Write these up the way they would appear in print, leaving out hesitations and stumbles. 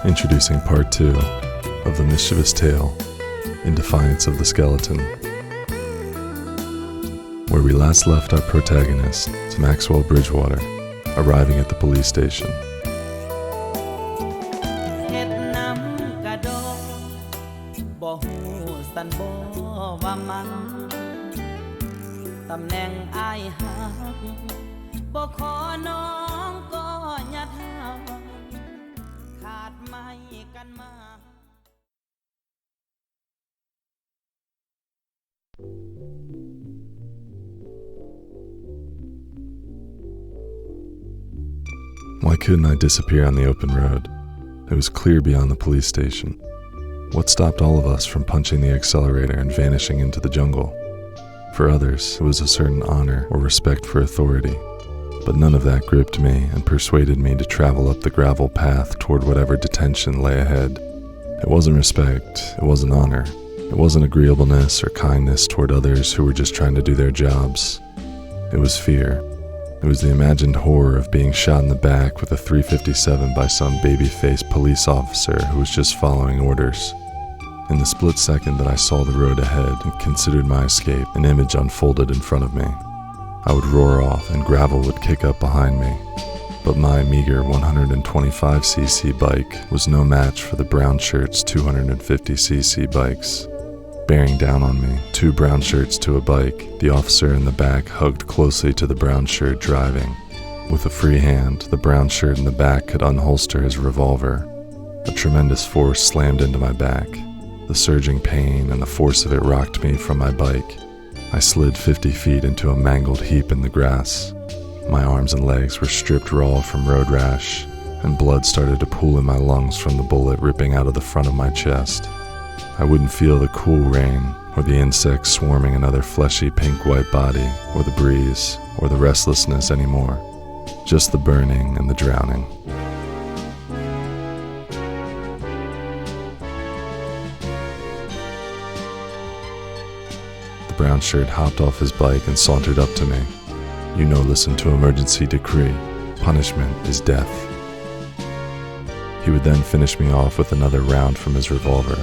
Introducing part 2 of the mischievous tale, In Defiance of the Skeleton, where we last left our protagonist, Maxwell Bridgewater, arriving at the police station. Why couldn't I disappear on the open road? It was clear beyond the police station. What stopped all of us from punching the accelerator and vanishing into the jungle? For others, it was a certain honor or respect for authority, but none of that gripped me and persuaded me to travel up the gravel path toward whatever detention lay ahead. It wasn't respect, it wasn't honor, it wasn't agreeableness or kindness toward others who were just trying to do their jobs. It was fear. It was the imagined horror of being shot in the back with a .357 by some baby-faced police officer who was just following orders. In the split second that I saw the road ahead and considered my escape, an image unfolded in front of me. I would roar off and gravel would kick up behind me, but my meager 125cc bike was no match for the brown shirt's 250cc bikes. Bearing down on me, 2 brown shirts to a bike, the officer in the back hugged closely to the brown shirt driving. With a free hand, the brown shirt in the back could unholster his revolver. A tremendous force slammed into my back. The surging pain and the force of it rocked me from my bike. I slid 50 feet into a mangled heap in the grass. My arms and legs were stripped raw from road rash, and blood started to pool in my lungs from the bullet ripping out of the front of my chest. I wouldn't feel the cool rain, or the insects swarming another fleshy pink-white body, or the breeze, or the restlessness anymore. Just the burning and the drowning. The brown shirt hopped off his bike and sauntered up to me. "You know, listen to emergency decree. Punishment is death." He would then finish me off with another round from his revolver.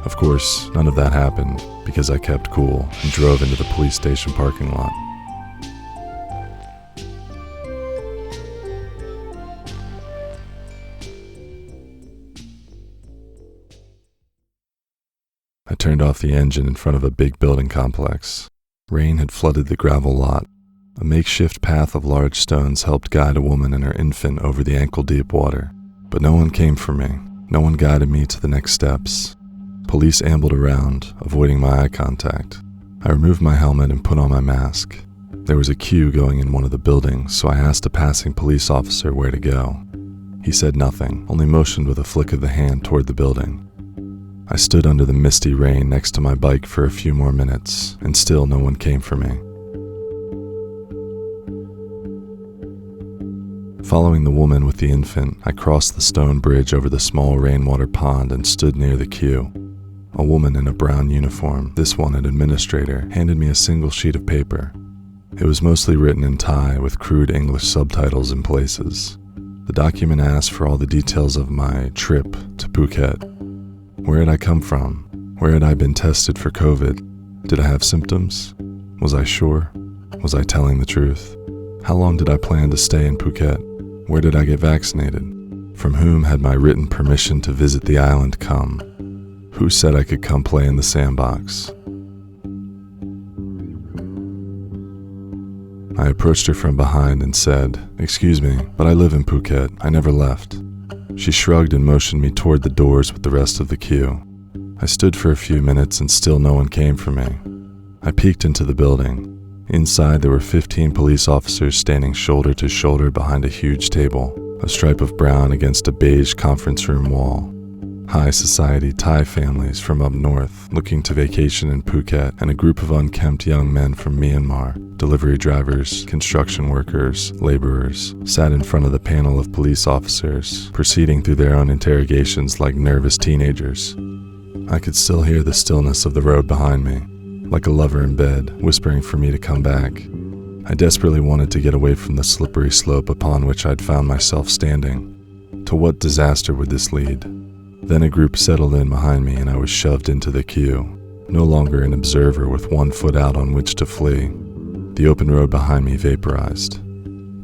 Of course, none of that happened because I kept cool and drove into the police station parking lot. I turned off the engine in front of a big building complex. Rain had flooded the gravel lot. A makeshift path of large stones helped guide a woman and her infant over the ankle-deep water. But no one came for me. No one guided me to the next steps. Police ambled around, avoiding my eye contact. I removed my helmet and put on my mask. There was a queue going in one of the buildings, so I asked a passing police officer where to go. He said nothing, only motioned with a flick of the hand toward the building. I stood under the misty rain next to my bike for a few more minutes, and still no one came for me. Following the woman with the infant, I crossed the stone bridge over the small rainwater pond and stood near the queue. A woman in a brown uniform, this one an administrator, handed me a single sheet of paper. It was mostly written in Thai with crude English subtitles in places. The document asked for all the details of my trip to Phuket. Where had I come from? Where had I been tested for COVID? Did I have symptoms? Was I sure? Was I telling the truth? How long did I plan to stay in Phuket? Where did I get vaccinated? From whom had my written permission to visit the island come? Who said I could come play in the sandbox? I approached her from behind and said, "Excuse me, but I live in Phuket. I never left." She shrugged and motioned me toward the doors with the rest of the queue. I stood for a few minutes and still no one came for me. I peeked into the building. Inside there were 15 police officers standing shoulder to shoulder behind a huge table, a stripe of brown against a beige conference room wall. High society Thai families from up north looking to vacation in Phuket, and a group of unkempt young men from Myanmar, delivery drivers, construction workers, laborers, sat in front of the panel of police officers, proceeding through their own interrogations like nervous teenagers. I could still hear the stillness of the road behind me, like a lover in bed, whispering for me to come back. I desperately wanted to get away from the slippery slope upon which I'd found myself standing. To what disaster would this lead? Then a group settled in behind me and I was shoved into the queue, no longer an observer with one foot out on which to flee. The open road behind me vaporized.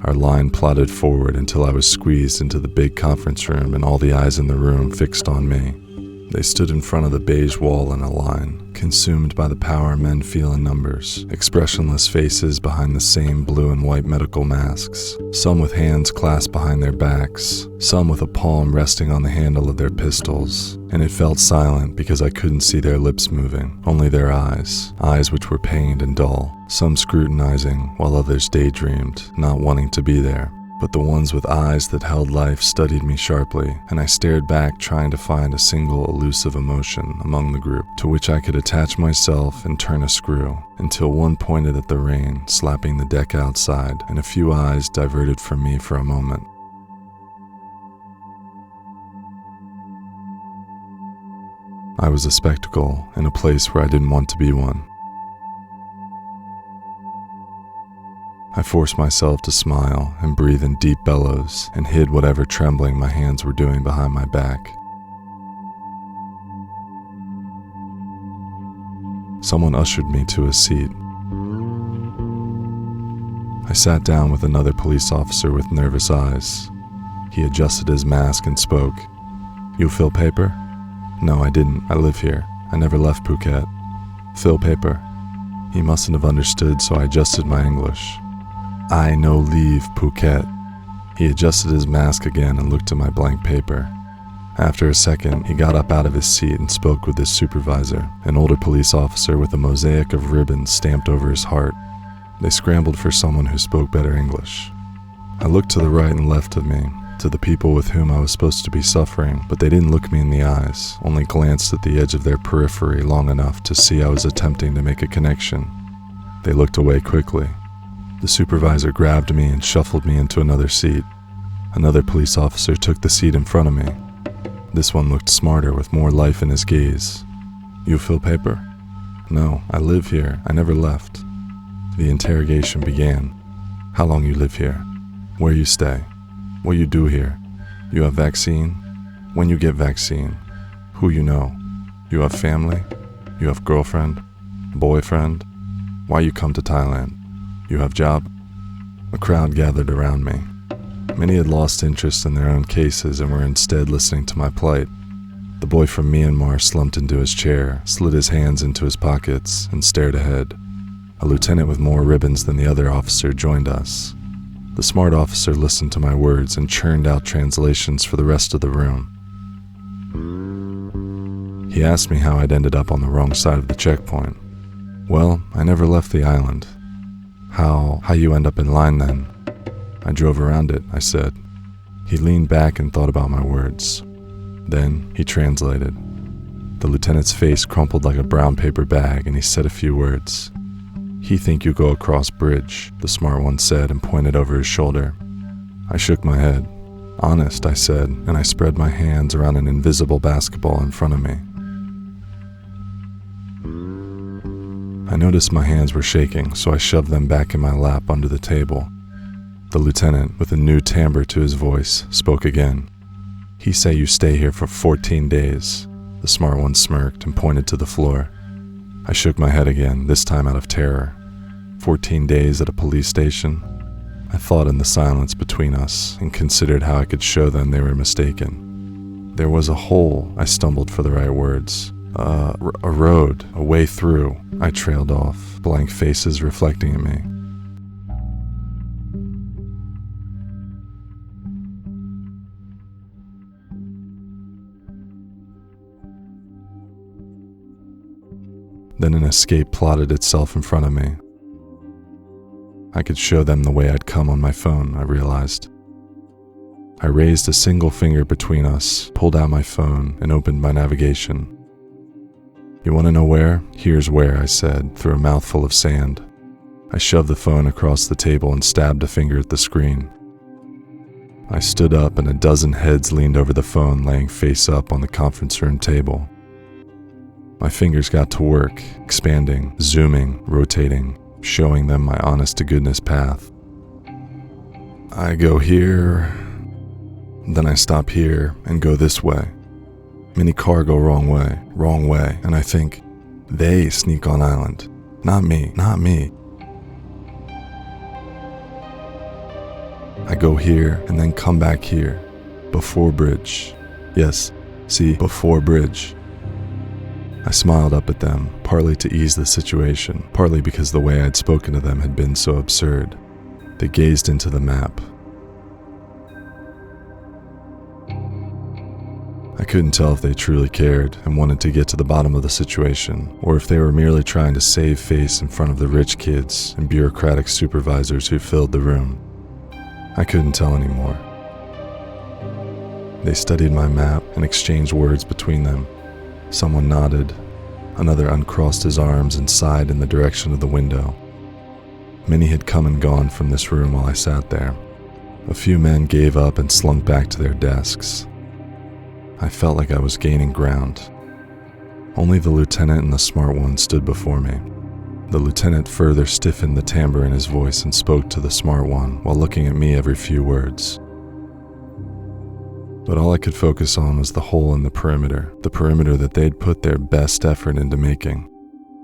Our line plodded forward until I was squeezed into the big conference room and all the eyes in the room fixed on me. They stood in front of the beige wall in a line, consumed by the power men feel in numbers, expressionless faces behind the same blue and white medical masks, some with hands clasped behind their backs, some with a palm resting on the handle of their pistols, and it felt silent because I couldn't see their lips moving, only their eyes which were pained and dull, some scrutinizing while others daydreamed, not wanting to be there. But the ones with eyes that held life studied me sharply, and I stared back trying to find a single elusive emotion among the group to which I could attach myself and turn a screw, until one pointed at the rain slapping the deck outside, and a few eyes diverted from me for a moment. I was a spectacle in a place where I didn't want to be one. I forced myself to smile and breathe in deep bellows and hid whatever trembling my hands were doing behind my back. Someone ushered me to a seat. I sat down with another police officer with nervous eyes. He adjusted his mask and spoke. "You fill paper?" "No, I didn't. I live here. I never left Phuket." "Fill paper?" He mustn't have understood, so I adjusted my English. "I no leave Phuket." He adjusted his mask again and looked at my blank paper. After a second, he got up out of his seat and spoke with his supervisor, an older police officer with a mosaic of ribbons stamped over his heart. They scrambled for someone who spoke better English. I looked to the right and left of me, to the people with whom I was supposed to be suffering, but they didn't look me in the eyes, only glanced at the edge of their periphery long enough to see I was attempting to make a connection. They looked away quickly. The supervisor grabbed me and shuffled me into another seat. Another police officer took the seat in front of me. This one looked smarter with more life in his gaze. "You fill paper?" "No, I live here. I never left." The interrogation began. "How long you live here? Where you stay? What you do here? You have vaccine? When you get vaccine? Who you know? You have family? You have girlfriend? Boyfriend? Why you come to Thailand? You have job?" A crowd gathered around me. Many had lost interest in their own cases and were instead listening to my plight. The boy from Myanmar slumped into his chair, slid his hands into his pockets, and stared ahead. A lieutenant with more ribbons than the other officer joined us. The smart officer listened to my words and churned out translations for the rest of the room. He asked me how I'd ended up on the wrong side of the checkpoint. "Well, I never left the island." How you end up in line then?" "I drove around it," I said. He leaned back and thought about my words. Then he translated. The lieutenant's face crumpled like a brown paper bag and he said a few words. "He think you go across bridge," the smart one said and pointed over his shoulder. I shook my head. "Honest," I said, and I spread my hands around an invisible basketball in front of me. I noticed my hands were shaking, so I shoved them back in my lap under the table. The lieutenant, with a new timbre to his voice, spoke again. "He say you stay here for 14 days. The smart one smirked and pointed to the floor. I shook my head again, this time out of terror. 14 days at a police station? I thought in the silence between us and considered how I could show them they were mistaken. There was a hole, I stumbled for the right words. A road, a way through, I trailed off, blank faces reflecting at me. Then an escape plotted itself in front of me. I could show them the way I'd come on my phone, I realized. I raised a single finger between us, pulled out my phone, and opened my navigation. "You want to know where? Here's where," I said, through a mouthful of sand. I shoved the phone across the table and stabbed a finger at the screen. I stood up and a dozen heads leaned over the phone, laying face up on the conference room table. My fingers got to work, expanding, zooming, rotating, showing them my honest-to-goodness path. I go here, then I stop here and go this way. Many car go wrong way, and I think, they sneak on island. Not me. I go here and then come back here, before bridge. Yes, see, before bridge. I smiled up at them, partly to ease the situation, partly because the way I'd spoken to them had been so absurd. They gazed into the map. I couldn't tell if they truly cared and wanted to get to the bottom of the situation, or if they were merely trying to save face in front of the rich kids and bureaucratic supervisors who filled the room. I couldn't tell anymore. They studied my map and exchanged words between them. Someone nodded, another uncrossed his arms and sighed in the direction of the window. Many had come and gone from this room while I sat there. A few men gave up and slunk back to their desks. I felt like I was gaining ground. Only the lieutenant and the smart one stood before me. The lieutenant further stiffened the timbre in his voice and spoke to the smart one while looking at me every few words. But all I could focus on was the hole in the perimeter that they'd put their best effort into making.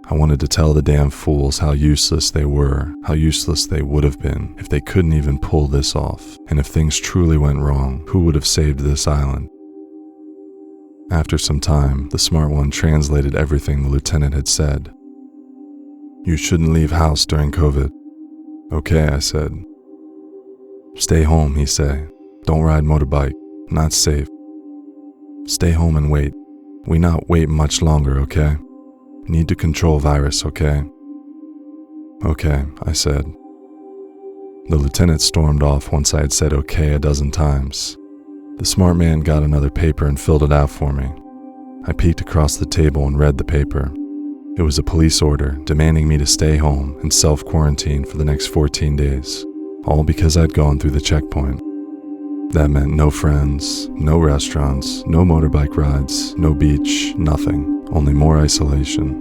I wanted to tell the damn fools how useless they were, how useless they would have been if they couldn't even pull this off, and if things truly went wrong, who would have saved this island? After some time, the smart one translated everything the lieutenant had said. You shouldn't leave house during COVID. Okay, I said. Stay home, he say. Don't ride motorbike. Not safe. Stay home and wait. We not wait much longer, okay? Need to control virus, okay? Okay, I said. The lieutenant stormed off once I had said okay a dozen times. The smart man got another paper and filled it out for me. I peeked across the table and read the paper. It was a police order demanding me to stay home and self-quarantine for the next 14 days, all because I'd gone through the checkpoint. That meant no friends, no restaurants, no motorbike rides, no beach, nothing, only more isolation.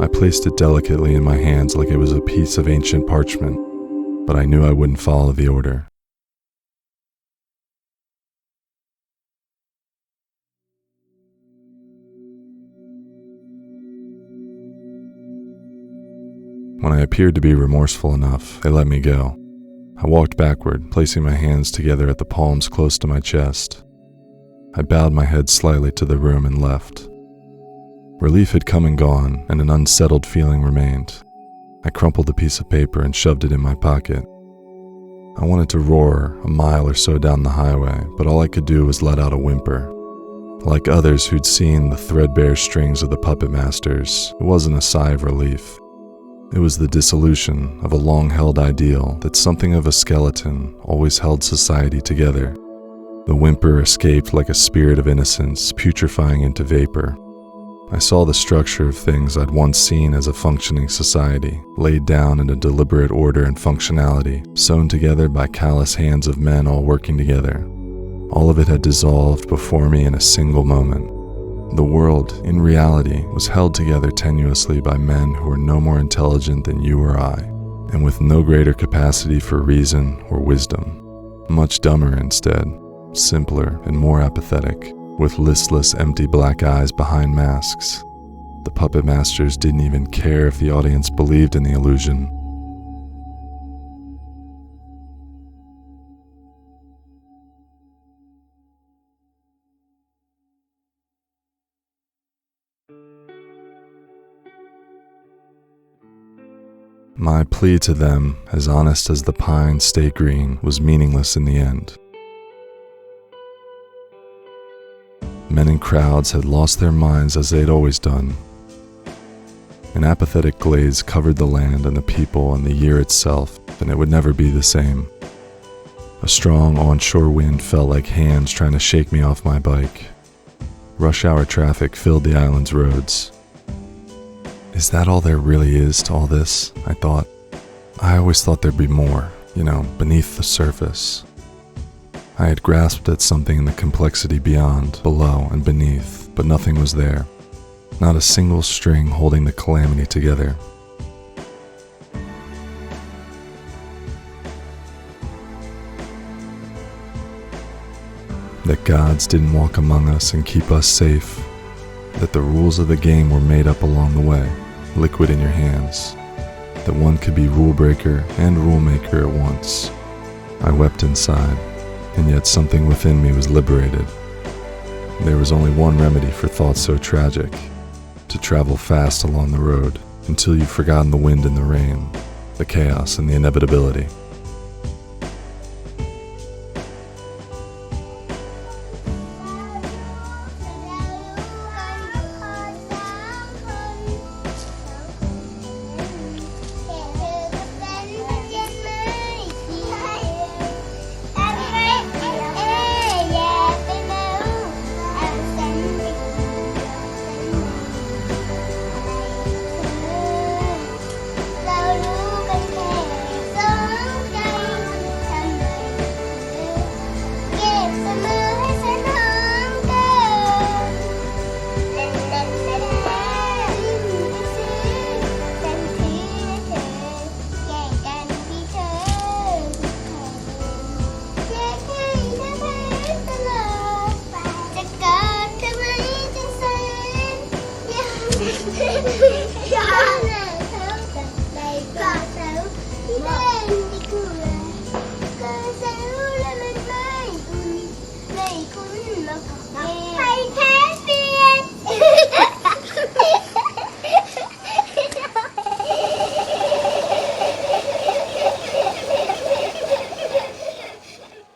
I placed it delicately in my hands like it was a piece of ancient parchment, but I knew I wouldn't follow the order. When I appeared to be remorseful enough, they let me go. I walked backward, placing my hands together at the palms close to my chest. I bowed my head slightly to the room and left. Relief had come and gone, and an unsettled feeling remained. I crumpled the piece of paper and shoved it in my pocket. I wanted to roar a mile or so down the highway, but all I could do was let out a whimper. Like others who'd seen the threadbare strings of the puppet masters, it wasn't a sigh of relief. It was the dissolution of a long-held ideal that something of a skeleton always held society together. The whimper escaped like a spirit of innocence putrefying into vapor. I saw the structure of things I'd once seen as a functioning society, laid down in a deliberate order and functionality, sewn together by callous hands of men all working together. All of it had dissolved before me in a single moment. The world, in reality, was held together tenuously by men who were no more intelligent than you or I, and with no greater capacity for reason or wisdom. Much dumber instead, simpler and more apathetic, with listless, empty black eyes behind masks. The puppet masters didn't even care if the audience believed in the illusion. My plea to them, as honest as the pines stay green, was meaningless in the end. Men in crowds had lost their minds as they'd always done. An apathetic glaze covered the land and the people and the year itself, and it would never be the same. A strong onshore wind felt like hands trying to shake me off my bike. Rush hour traffic filled the island's roads. Is that all there really is to all this? I thought. I always thought there'd be more, beneath the surface. I had grasped at something in the complexity beyond, below, and beneath. but nothing was there. Not a single string holding the calamity together. That gods didn't walk among us and keep us safe. That the rules of the game were made up along the way, liquid in your hands. That one could be rule breaker and rule maker at once. I wept inside, and yet something within me was liberated. There was only one remedy for thoughts so tragic: to travel fast along the road until you've forgotten the wind and the rain, the chaos and the inevitability.